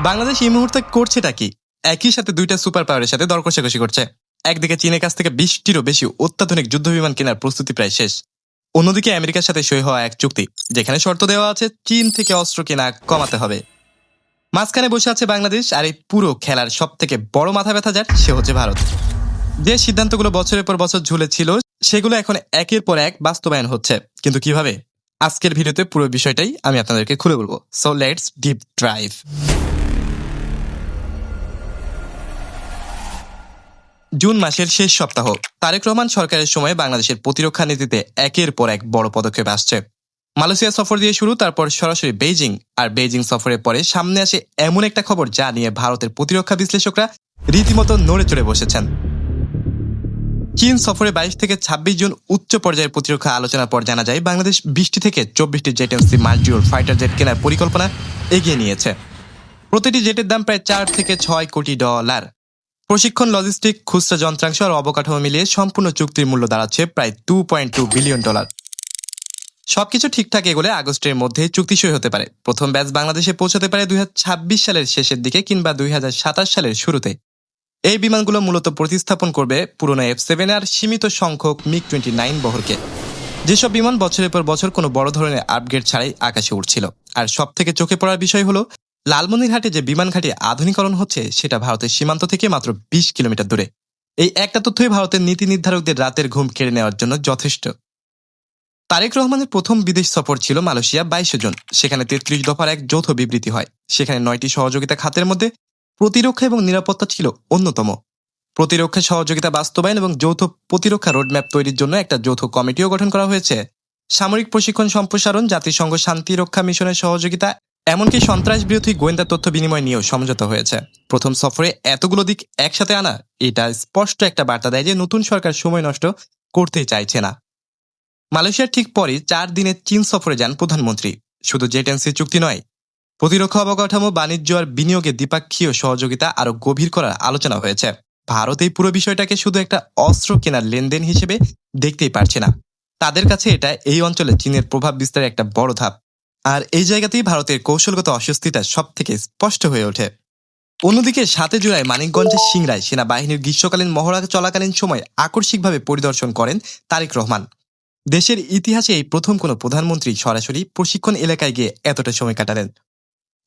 বাংলাদেশ এই মুহূর্তে করছেটা কি? একই সাথে দুইটা সুপার পাওয়ারের সাথে দর কষাকষি করছে। একদিকে চীনের কাছ থেকে 20টিরও বেশি অত্যাধুনিক যুদ্ধবিমান কেনার প্রস্তুতি প্রায় শেষ। অন্যদিকে আমেরিকার সাথে সই হওয়া এক চুক্তি, যেখানে শর্ত দেওয়া আছে চীন থেকে অস্ত্র কেনা কমাতে হবে। মাঝখানে বসে আছে বাংলাদেশ, আর এই পুরো খেলার সব থেকে বড় মাথা ব্যথা যার, সে হচ্ছে ভারত। যে সিদ্ধান্তগুলো বছরের পর বছর ঝুলে ছিল, সেগুলো এখন একের পর এক বাস্তবায়ন হচ্ছে। কিন্তু কিভাবে? আজকের ভিডিওতে পুরো বিষয়টাই আমি আপনাদেরকে খুলে বলবো। So let's deep drive. June মাসের শেষ সপ্তাহ, তারেক রহমান সরকারের সময় বাংলাদেশের প্রতিরক্ষা নীতিতে একের পর এক বড় পদক্ষেপ আসছে। মালয়েশিয়া সফর দিয়ে শুরু, তারপর সরাসরি বেইজিং, আর বেইজিং সফরের পরে সামনে আসে এমন একটা খবর যা নিয়ে ভারতের প্রতিরক্ষা বিশ্লেষকরা রীতিমতো নড়ে চড়ে বসেছেন। চীন সফরে 22 থেকে 26 জুন উচ্চ পর্যায়ের প্রতিরক্ষা আলোচনার পর জানা যায় বাংলাদেশ 20টি থেকে 24টি জেটেন্সি মাল্টিরোল ফাইটার জেট কেনার পরিকল্পনা এগিয়ে নিয়েছে। প্রতিটি জেটের দাম প্রায় 4 থেকে 6 কোটি ডলার। প্রশিক্ষণ, লজিস্টিক, খুচরা যন্ত্রাংশ আর অবকাঠামো মিলিয়ে সম্পূর্ণ চুক্তির মূল্য দাঁড়াচ্ছে প্রায় $2.2 বিলিয়ন। সবকিছু ঠিকঠাক এগোলে আগস্টের মধ্যে চুক্তি সই হতে পারে। প্রথম ব্যাচ বাংলাদেশে পৌঁছাতে পারে 2026 সালের শেষের দিকে কিংবা 2027 সালের শুরুতে। এই বিমানগুলো মূলত প্রতিস্থাপন করবে পুরনো F7 আর সীমিত সংখ্যক MiG-29 বহরকে, যেসব বিমান বছরের পর বছর কোনো বড় ধরনের আপগ্রেড ছাড়াই আকাশে উঠছিল। আর সব থেকে চোখে পড়ার বিষয় হলো, লালমনিরহাটে যে বিমান ঘাঁটি আধুনিকরণ হচ্ছে, সেটা ভারতের সীমান্ত থেকে মাত্র 20 কিলোমিটার দূরে। এই একটা তথ্যই ভারতের নীতি নির্ধারকদের রাতের ঘুম কেড়ে নেওয়ার জন্য যথেষ্ট। তারেক রহমানের প্রথম বিদেশ সফর ছিল মালয়েশিয়া 22 জুন। সেখানে 33 দফার এক যৌথ বিবৃতি হয়। সেখানে 9টি সহযোগিতা খাতের মধ্যে প্রতিরক্ষা এবং নিরাপত্তা ছিল অন্যতম। প্রতিরক্ষা সহযোগিতা বাস্তবায়ন এবং যৌথ প্রতিরক্ষা রোডম্যাপ তৈরির জন্য একটা যৌথ কমিটিও গঠন করা হয়েছে। সামরিক প্রশিক্ষণ সম্প্রসারণ, জাতিসংঘ শান্তি রক্ষা মিশনের সহযোগিতা, এমনকি সন্ত্রাস বিরোধী গোয়েন্দা তথ্য বিনিময় নিয়েও সমঝোতা হয়েছে। প্রথম সফরে এতগুলো দিক একসাথে আনা, এটা স্পষ্ট একটা বার্তা দেয় যে নতুন সরকার সময় নষ্ট করতে চাইছে না। মালয়েশিয়ার ঠিক পরই 4 দিনের চীন সফরে যান প্রধানমন্ত্রী। শুধু জেটেন্সি চুক্তি নয়, প্রতিরক্ষা অবকাঠামো, বাণিজ্য আর বিনিয়োগে দ্বিপাক্ষীয় সহযোগিতা আরো গভীর করার আলোচনা হয়েছে। ভারত এই পুরো বিষয়টাকে শুধু একটা অস্ত্র কেনার লেনদেন হিসেবে দেখতেই পারছে না। তাদের কাছে এটা এই অঞ্চলে চীনের প্রভাব বিস্তারের একটা বড় ধাপ। আর এই জায়গাতেই ভারতের কৌশলগত অস্বস্তিটা সব থেকে স্পষ্ট হয়ে ওঠে। অন্যদিকে 7 জুলাই মানিকগঞ্জের সিংড়ায় সেনাবাহিনীর গ্রীষ্মকালীন মহড়া চলাকালীন সময় আকস্মিকভাবে পরিদর্শন করেন তারেক রহমান। দেশের ইতিহাসে এই প্রথম কোনো প্রধানমন্ত্রী সরাসরি প্রশিক্ষণ এলাকায় গিয়ে এতটা সময় কাটালেন।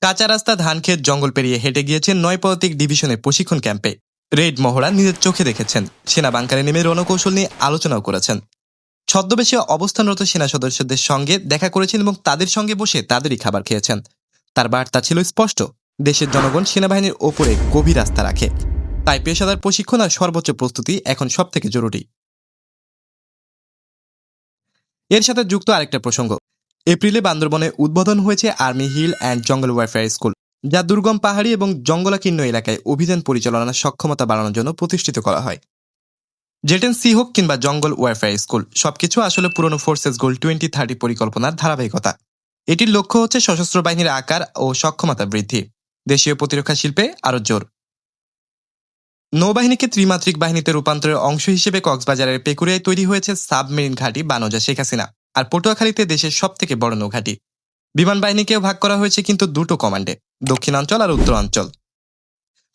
কাঁচা রাস্তা, ধানক্ষেত, জঙ্গল পেরিয়ে হেঁটে গিয়েছেন 9 পদাতিক ডিভিশনের প্রশিক্ষণ ক্যাম্পে। রেড মহড়া নিজের চোখে দেখেছেন। সেনা বাংকারে নেমে রণকৌশল নিয়ে আলোচনাও করেছেন। ছদ্মবেশে অবস্থানরত সেনা সদস্যদের সঙ্গে দেখা করেছেন এবং তাদের সঙ্গে বসে তাদেরই খাবার খেয়েছেন। তার বার্তা ছিল স্পষ্ট, দেশের জনগণ সেনাবাহিনীর ওপরে গভীর আস্থা রাখে। তাই পেশাদার প্রশিক্ষণ আর সর্বোচ্চ প্রস্তুতি এখন সব থেকে জরুরি। এর সাথে যুক্ত আরেকটা প্রসঙ্গ, এপ্রিলে বান্দরবনে উদ্বোধন হয়েছে আর্মি হিল অ্যান্ড জঙ্গল ওয়ারফেয়ার স্কুল, যা দুর্গম পাহাড়ি এবং জঙ্গলাকীর্ণ এলাকায় অভিযান পরিচালনার সক্ষমতা বাড়ানোর জন্য প্রতিষ্ঠিত করা হয়। জেটেন্সি হোক কিংবা জঙ্গল ওয়ারফেয়ার স্কুল, সবকিছু আসলে পুরনো ফোর্সেস গোল 2030 পরিকল্পনার ধারাবাহিকতা। এটির লক্ষ্য হচ্ছে সশস্ত্র বাহিনীর আকার ও সক্ষমতা বৃদ্ধি, দেশীয় প্রতিরক্ষা শিল্পে আরো জোর। নৌবাহিনীকে ত্রিমাত্রিক বাহিনীতে রূপান্তরের অংশ হিসেবে কক্সবাজারের পেকুরিয়ায় তৈরি হয়েছে সাবমেরিন ঘাঁটি বানজা শেখ হাসিনা, আর পটুয়াখালীতে দেশের সব থেকে বড় নৌঘাঁটি। বিমান বাহিনীকেও ভাগ করা হয়েছে, কিন্তু দুটো কমান্ডে, দক্ষিণাঞ্চল আর উত্তরাঞ্চল।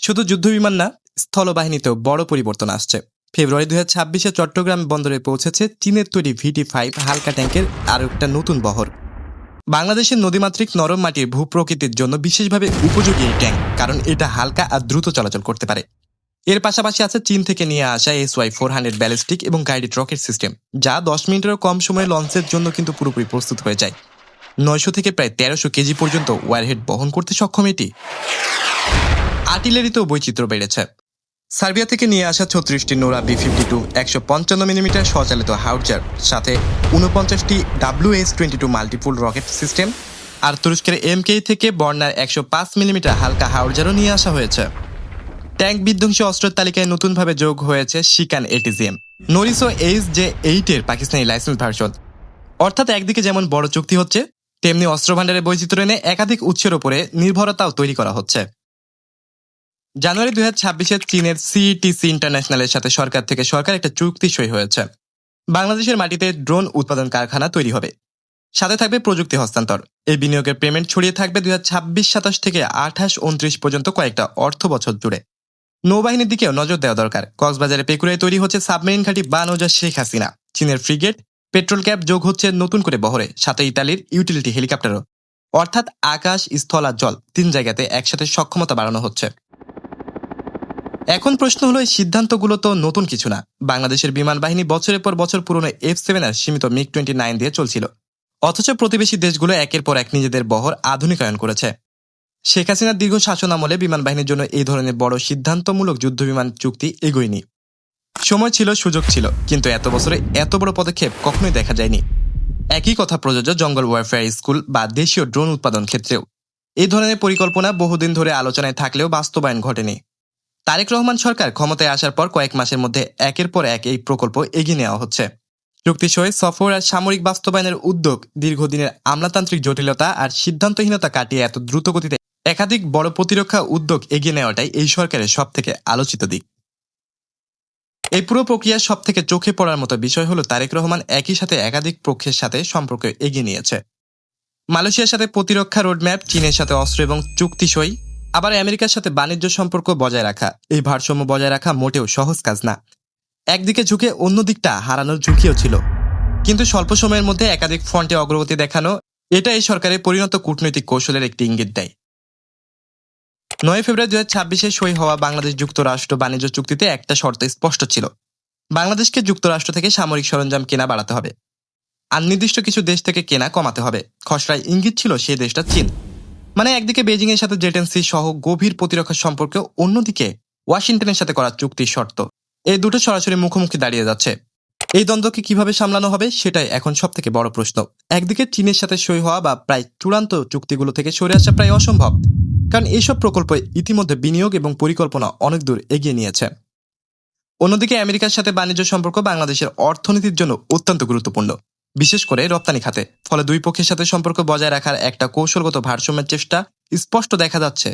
শুধু যুদ্ধ বিমান না, স্থলবাহিনীতেও বড় পরিবর্তন আসছে। ফেব্রুয়ারি 2026-এ চট্টগ্রাম বন্দরে পৌঁছেছে চীনের তৈরি VT-5 হালকা ট্যাঙ্কের আরও একটা নতুন বহর। বাংলাদেশের নদীমাতৃক নরম মাটির ভূপ্রকৃতির জন্য বিশেষভাবে উপযোগী এই ট্যাঙ্ক, কারণ এটা হালকা আর দ্রুত চলাচল করতে পারে। এর পাশাপাশি আছে চীন থেকে নিয়ে আসা SY-400 ব্যালিস্টিক এবং গাইডেড রকেট সিস্টেম, যা 10 মিনিটেরও কম সময়ে লঞ্চের জন্য কিন্তু পুরোপুরি প্রস্তুত হয়ে যায়। 900 থেকে প্রায় 1300 কেজি পর্যন্ত ওয়ারহেড বহন করতে সক্ষম এটি। আর্টিলারিতেও বৈচিত্র্য বেড়েছে। সার্বিয়া থেকে নিয়ে আসা 36টি নোরা B-52 155 মিলিমিটার স্বচালিত হাউটজার, সাথে 49টি WS-22 মাল্টিপুল রকেট সিস্টেম, আর তুরস্কের MK থেকে বর্নার 105 মিলিমিটার হালকা হাউটজারও নিয়ে আসা হয়েছে। ট্যাঙ্ক বিধ্বংসী অস্ত্রের তালিকায় নতুনভাবে যোগ হয়েছে শিকান ATGM, নরিসো HJ-8 এর পাকিস্তানি লাইসেন্স ভার্সন। অর্থাৎ একদিকে যেমন বড় চুক্তি হচ্ছে, তেমনি অস্ত্রভাণ্ডারের বৈচিত্র্য এনে একাধিক উৎসের ওপরে নির্ভরতাও তৈরি করা হচ্ছে। জানুয়ারি 2026-এ চীনের CETC ইন্টারন্যাশনালের সাথে সরকার একটা চুক্তি সই হয়েছে। বাংলাদেশের মাটিতে ড্রোন উৎপাদন কারখানা তৈরি হবে। সাথে থাকবে প্রযুক্তি হস্তান্তর। এই বিনিয়োগের পেমেন্ট ছড়িয়ে থাকবে 2026-27 থেকে 28-29 পর্যন্ত কয়েকটা অর্থ বছর জুড়ে। নৌবাহিনীর দিকেও নজর দেওয়া দরকার। কক্সবাজারে পেকুরায় তৈরি হচ্ছে সাবমেরিন ঘাঁটি বা নৌজা শেখ হাসিনা। চীনের ফ্রিগেট, পেট্রোল ক্যাব যোগ হচ্ছে নতুন করে বহরে, সাথে ইতালির ইউটিলিটি হেলিকপ্টারও। অর্থাৎ আকাশ, স্থল আর জল 3 জায়গাতে একসাথে সক্ষমতা বাড়ানো হচ্ছে। এখন প্রশ্ন হলো, এই সিদ্ধান্তগুলো তো নতুন কিছু না। বাংলাদেশের বিমান বাহিনী বছরের পর বছর পুরনো F-7 আর সীমিত MiG-29 দিয়ে চলছিল, অথচ প্রতিবেশী দেশগুলো একের পর এক নিজেদের বহর আধুনিকায়ন করেছে। শেখ হাসিনার দীর্ঘ শাসন আমলে বিমান বাহিনীর জন্য এই ধরনের বড় সিদ্ধান্তমূলক যুদ্ধবিমান চুক্তি এগোয়নি। সময় ছিল, সুযোগ ছিল, কিন্তু এত বছরে এত বড় পদক্ষেপ কখনোই দেখা যায়নি। একই কথা প্রযোজ্য জঙ্গল ওয়ারফেয়ার স্কুল বা দেশীয় ড্রোন উৎপাদন ক্ষেত্রেও। এই ধরনের পরিকল্পনা বহুদিন ধরে আলোচনায় থাকলেও বাস্তবায়ন ঘটেনি। তারেক রহমান সরকার ক্ষমতায় আসার পর কয়েক মাসের মধ্যে একের পর এক এই প্রকল্প এগিয়ে নেওয়া হচ্ছে। চুক্তি সই, সফর আর সামরিক বাস্তবায়নের উদ্যোগ দীর্ঘদিনের আমলাতান্ত্রিক জটিলতা আর সিদ্ধান্তহীনতা কাটিয়ে এত দ্রুত গতিতে একাধিক বড় প্রতিরক্ষা উদ্যোগ এগিয়ে নেওয়াটাই এই সরকারের সবথেকে আলোচিত দিক। এই পুরো প্রক্রিয়ার সবথেকে চোখে পড়ার মতো বিষয় হলো, তারেক রহমান একই সাথে একাধিক পক্ষের সাথে সম্পর্ক এগিয়ে নিয়েছে। মালয়েশিয়ার সাথে প্রতিরক্ষা রোডম্যাপ, চীনের সাথে অস্ত্র এবং চুক্তি সই, আবার আমেরিকার সাথে বাণিজ্য সম্পর্ক বজায় রাখা। এই ভারসাম্য বজায় রাখা মোটেও সহজ কাজ না। একদিকে ঝুঁকে অন্য দিকটা হারানোর ঝুঁকিও ছিল, কিন্তু স্বল্প সময়ের মধ্যে একাধিক ফ্রন্টে অগ্রগতি দেখানো, এটা এই সরকারের পরিণত কূটনৈতিক কৌশলের একটি ইঙ্গিত দেয়। 9 ফেব্রুয়ারি 2026-এ সই হওয়া বাংলাদেশ যুক্তরাষ্ট্র বাণিজ্য চুক্তিতে একটা শর্ত স্পষ্ট ছিল, বাংলাদেশকে যুক্তরাষ্ট্র থেকে সামরিক সরঞ্জাম কেনা বাড়াতে হবে আর নির্দিষ্ট কিছু দেশ থেকে কেনা কমাতে হবে। খসড়ায় ইঙ্গিত ছিল সেই দেশটা চীন। মানে একদিকে বেজিং এর সাথে জেটেন্সি সহ গভীর প্রতিরক্ষা সম্পর্ক, অন্যদিকে ওয়াশিংটনের সাথে করা চুক্তির শর্ত। এই দুটো সরাসরি মুখোমুখি দাঁড়িয়ে যাচ্ছে। এই দ্বন্দ্বকে কিভাবে সামলানো হবে সেটাই এখন সব থেকে বড় প্রশ্ন। একদিকে চীনের সাথে সই হওয়া বা প্রায় চূড়ান্ত চুক্তিগুলো থেকে সরে আসা প্রায় অসম্ভব, কারণ এইসব প্রকল্প ইতিমধ্যে বিনিয়োগ এবং পরিকল্পনা অনেক দূর এগিয়ে নিয়েছে। অন্যদিকে আমেরিকার সাথে বাণিজ্য সম্পর্ক বাংলাদেশের অর্থনীতির জন্য অত্যন্ত গুরুত্বপূর্ণ, বিশেষ করে রপ্তানি খাতে। ফলে দুই পক্ষের সাথে সম্পর্ক বজায় রাখার একটা কৌশলগত ভারসাম্যের চেষ্টা স্পষ্ট দেখা যাচ্ছে।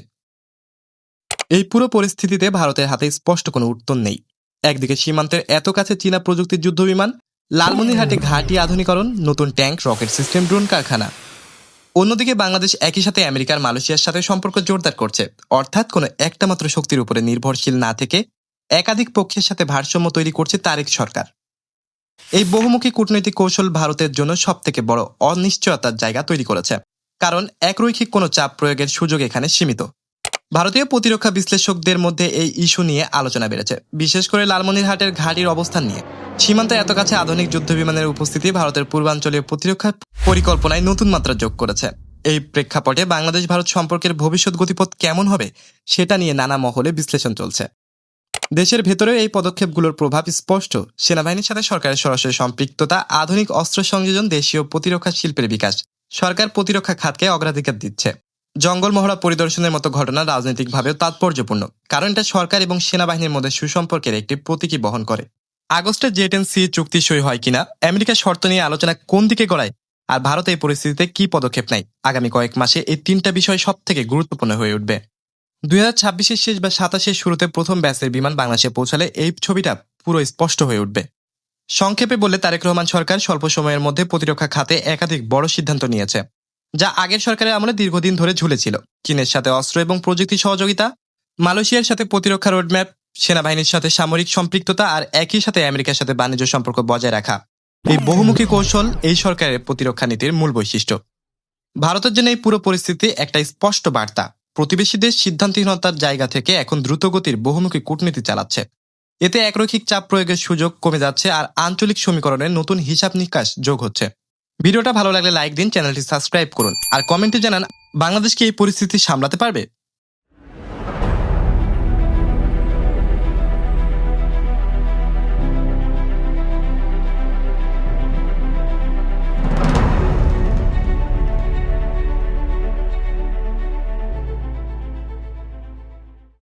এই পুরো পরিস্থিতিতে ভারতের হাতে স্পষ্ট কোনো উত্তর নেই। একদিকে সীমান্তের এত কাছে চীনা প্রযুক্তির যুদ্ধবিমান, লালমনিরহাটে ঘাঁটি আধুনিকরণ, নতুন ট্যাঙ্ক, রকেট সিস্টেম, ড্রোন কারখানা। অন্যদিকে বাংলাদেশ একই সাথে আমেরিকার মালয়েশিয়ার সাথে সম্পর্ক জোরদার করছে, অর্থাৎ কোনো একটা মাত্র শক্তির উপরে নির্ভরশীল না থেকে একাধিক পক্ষের সাথে ভারসাম্য তৈরি করছে তারেক সরকার। এই বহুমুখী কূটনৈতিক কৌশল ভারতের জন্য সবথেকে বড় অনিশ্চয়তার জায়গা তৈরি করেছে, কারণ একরৈখিক কোনো চাপ প্রয়োগের সুযোগ এখানে সীমিত। ভারতীয় প্রতিরক্ষা বিশ্লেষকদের মধ্যে এই ইস্যু নিয়ে আলোচনা বেড়েছে, বিশেষ করে লালমনিরহাটের ঘাঁটির অবস্থান নিয়ে। সীমান্তে এত কাছে আধুনিক যুদ্ধবিমানের উপস্থিতি ভারতের পূর্বাঞ্চলীয় প্রতিরক্ষা পরিকল্পনায় নতুন মাত্রা যোগ করেছে। এই প্রেক্ষাপটে বাংলাদেশ ভারত সম্পর্কের ভবিষ্যৎ গতিপথ কেমন হবে সেটা নিয়ে নানা মহলে বিশ্লেষণ চলছে। দেশের ভেতরেও এই পদক্ষেপগুলোর প্রভাব স্পষ্ট। সেনাবাহিনীর সাথে সরকারের সরাসরি সম্পৃক্ততা, আধুনিক অস্ত্র সংযোজন, দেশীয় প্রতিরক্ষা শিল্পের বিকাশ। সরকার প্রতিরক্ষা খাতকে অগ্রাধিকার দিচ্ছে। জঙ্গল মহড়া পরিদর্শনের মতো ঘটনা রাজনৈতিকভাবেও তাৎপর্যপূর্ণ, কারণ এটা সরকার এবং সেনাবাহিনীর মধ্যে সুসম্পর্কের একটি প্রতীকী বহন করে। আগস্টে জেটেন্সি চুক্তি সই হয় কিনা, আমেরিকার শর্ত নিয়ে আলোচনা কোন দিকে গড়ায়, আর ভারত এই পরিস্থিতিতে কি পদক্ষেপ নেয়, আগামী কয়েক মাসে এই 3টা বিষয় সব থেকে গুরুত্বপূর্ণ হয়ে উঠবে। 2026-এর শেষ বা 27-এর শুরুতে প্রথম ব্যাচের বিমান বাংলাদেশে পৌঁছালে এই ছবিটা পুরো স্পষ্ট হয়ে উঠবে। সংক্ষেপে বললে, তারেক রহমান সরকার স্বল্প সময়ের মধ্যে প্রতিরক্ষা খাতে একাধিক বড় সিদ্ধান্ত নিয়েছে, যা আগের সরকারের আমলে দীর্ঘদিন ধরে ঝুলেছিল। চীনের সাথে অস্ত্র এবং প্রযুক্তি সহযোগিতা, মালয়েশিয়ার সাথে প্রতিরক্ষা রোডম্যাপ, সেনাবাহিনীর সাথে সামরিক সম্পৃক্ততা আর একই সাথে আমেরিকার সাথে বাণিজ্য সম্পর্ক বজায় রাখা। এই বহুমুখী কৌশল এই সরকারের প্রতিরক্ষা নীতির মূল বৈশিষ্ট্য। ভারতের জন্য এই পুরো পরিস্থিতি একটা স্পষ্ট বার্তা। প্রতিবেশী দেশ সিদ্ধান্তহীনতার জায়গা থেকে এখন দ্রুতগতির বহুমুখী কূটনীতি চালাচ্ছে। এতে একরৈখিক চাপ প্রয়োগের সুযোগ কমে যাচ্ছে আর আঞ্চলিক সমীকরণের নতুন হিসাব নিকাশ যোগ হচ্ছে। ভিডিওটা ভালো লাগলে লাইক দিন, চ্যানেলটি সাবস্ক্রাইব করুন আর কমেন্টে জানান বাংলাদেশকে এই পরিস্থিতি সামলাতে পারবে।